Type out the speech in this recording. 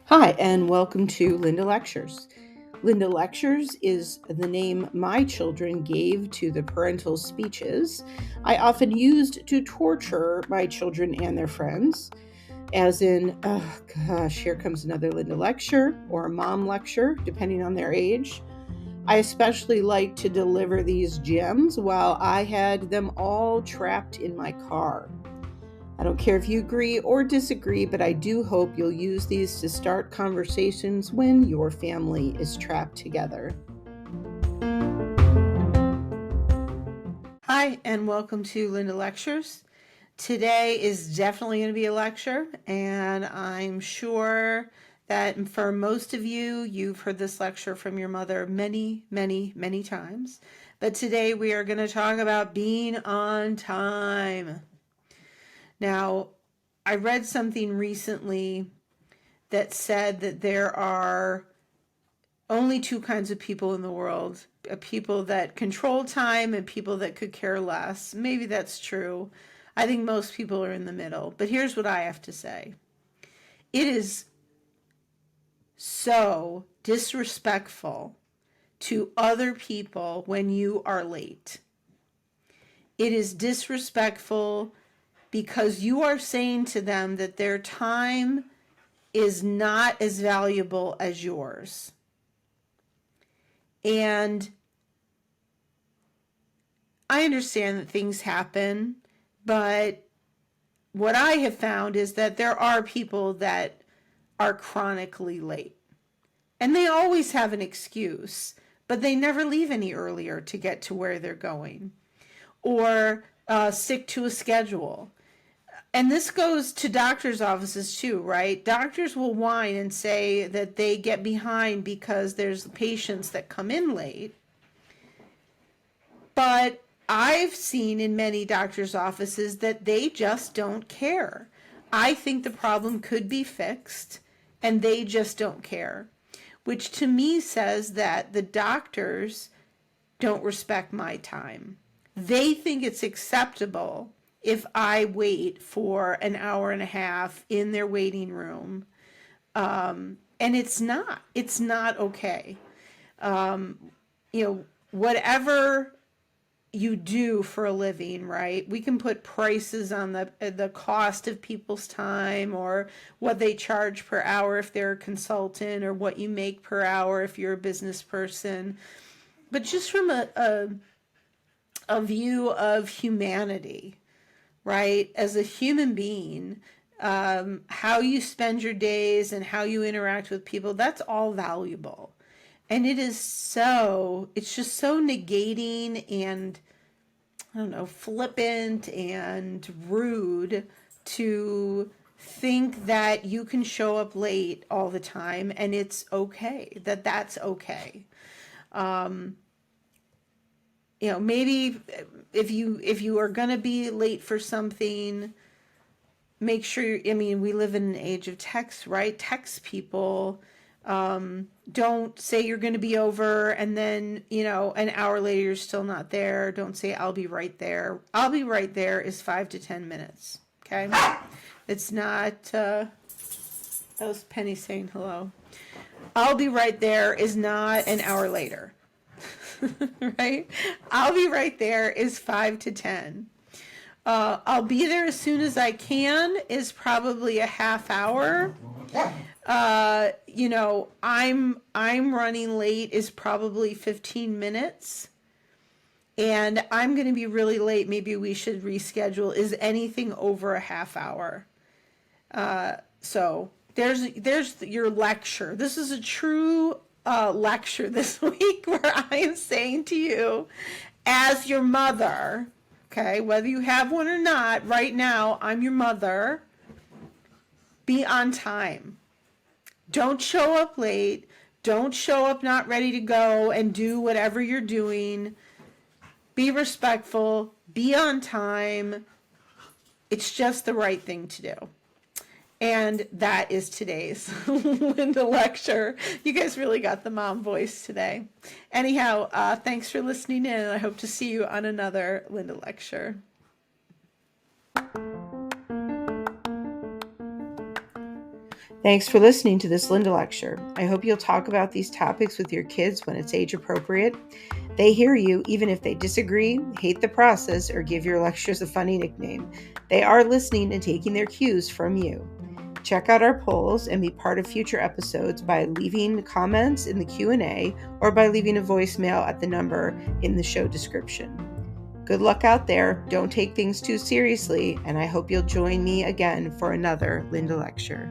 Hi, and welcome to Linda Lectures. Linda Lectures is the name my children gave to the parental speeches I often used to torture my children and their friends, as in, oh gosh, here comes another Linda lecture or a mom lecture, depending on their age. I especially like to deliver these gems while I had them all trapped in my car. I don't care if you agree or disagree, but I do hope you'll use these to start conversations when your family is trapped together. Hi, and welcome to Linda Lectures. Today is definitely going to be a lecture, and I'm sure that for most of you, you've heard this lecture from your mother many, many, many times. But today we are going to talk about being on time. Now, I read something recently that said that there are only two kinds of people in the world, people that control time and people that could care less. Maybe that's true. I think most people are in the middle. But here's what I have to say. It is so disrespectful to other people when you are late. It is disrespectful because you are saying to them that their time is not as valuable as yours. And I understand that things happen, but what I have found is that there are people that are chronically late. And they always have an excuse, but they never leave any earlier to get to where they're going or stick to a schedule. And this goes to doctors' offices too, right? Doctors will whine and say that they get behind because there's patients that come in late. But I've seen in many doctors' offices that they just don't care. I think the problem could be fixed and they just don't care, which to me says that the doctors don't respect my time. They think it's acceptable if I wait for an hour and a half in their waiting room. And it's not. It's not okay. Whatever you do for a living, right? We can put prices on the cost of people's time or what they charge per hour if they're a consultant or what you make per hour if you're a business person. But just from a view of humanity, right? As a human being, how you spend your days and how you interact with people, that's all valuable. And it's just so negating and, I don't know, flippant and rude to think that you can show up late all the time and it's okay, that's okay. Maybe if you are going to be late for something, make sure, we live in an age of text, right? Text people. Don't say you're going to be over and then, an hour later you're still not there. Don't say I'll be right there. I'll be right there is 5 to 10 minutes. Okay. It's not, that was Penny saying hello. I'll be right there is not an hour later. Right? I'll be right there is 5 to 10. I'll be there as soon as I can is probably a half hour. I'm running late is probably 15 minutes. And I'm going to be really late. Maybe we should reschedule. Is anything over a half hour? So there's your lecture. This is a true lecture this week where I am saying to you, as your mother, okay, whether you have one or not, right now, I'm your mother. Be on time. Don't show up late. Don't show up not ready to go and do whatever you're doing. Be respectful. Be on time. It's just the right thing to do. And that is today's Linda lecture. You guys really got the mom voice today. Anyhow, thanks for listening in. I hope to see you on another Linda lecture. Thanks for listening to this Linda lecture. I hope you'll talk about these topics with your kids when it's age appropriate. They hear you even if they disagree, hate the process, or give your lectures a funny nickname. They are listening and taking their cues from you. Check out our polls and be part of future episodes by leaving comments in the Q&A or by leaving a voicemail at the number in the show description. Good luck out there. Don't take things too seriously, and I hope you'll join me again for another Linda lecture.